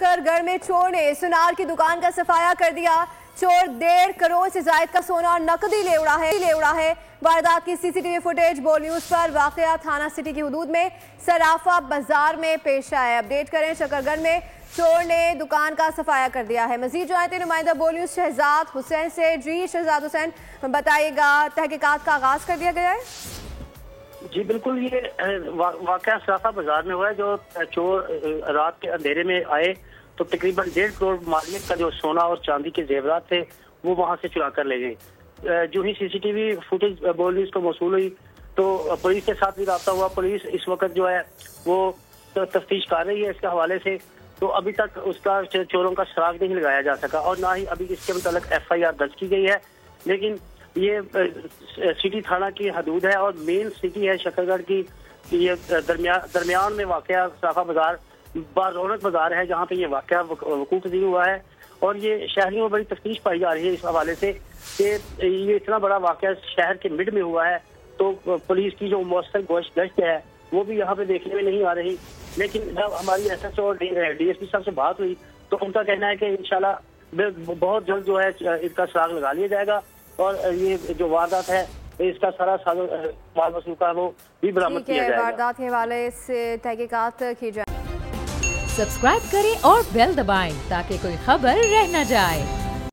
गढ़ में चोर ने सुनार की दुकान का सफाया कर दिया। चोर 1.5 करोड़ से ज्यादा का सोना और नकदी ले उड़ा है। वारदात की सीसीटीवी फुटेज बोल न्यूज पर। वाकया थाना सिटी की हदूद में सराफा बाजार में पेश आया। अपडेट करें, शकरगढ़ में चोर ने दुकान का सफाया कर दिया है। मजीद जानते नुमाइंदा बोल न्यूज शहजाद हुसैन से। जी शहजाद हुसैन, बताइएगा, तहकीकात का आगाज कर दिया गया है? जी बिल्कुल, ये वाकया सराफा बाजार में हुआ है। जो चोर रात के अंधेरे में आए तो तकरीबन 1.5 करोड़ मालिक का जो सोना और चांदी के जेवरात थे वो वहां से चुरा कर ले गए। जो ही सीसीटीवी फुटेज बोल न्यूज को मौसूल हुई तो पुलिस के साथ भी राब्ता हुआ। पुलिस इस वक्त जो है वो तफ्तीश कर रही है इसके हवाले से। तो अभी तक उसका चोरों का सुराग नहीं लगाया जा सका और ना ही अभी इसके मुतालिक FIR दर्ज की गई है। लेकिन ये सिटी थाना की हदूद है और मेन सिटी है शकरगढ़ की। ये दरमियान में वाकया सराफा बाजार रौनक बाजार है जहाँ पे ये वाकया वकूफ पजीर हुआ है। और ये शहरियों में बड़ी तफ्तीश पाई जा रही है इस हवाले से कि ये इतना बड़ा वाकया शहर के मिड में हुआ है। तो पुलिस की जो मौसर गश्त है वो भी यहाँ पे देखने में नहीं आ रही। लेकिन जब हमारी SHO और DSP साहब से बात हुई तो उनका कहना है कि इंशाल्लाह बहुत जल्द जो है इसका सुराग लगा लिया जाएगा और ये जो वारदात है इसका सारा माल वसूल का वो भी बरामद किया जाएगा। वारदात के हवाले से तहकीकात की जाए। सब्सक्राइब करें और बेल दबाएं ताकि कोई खबर रह न जाए।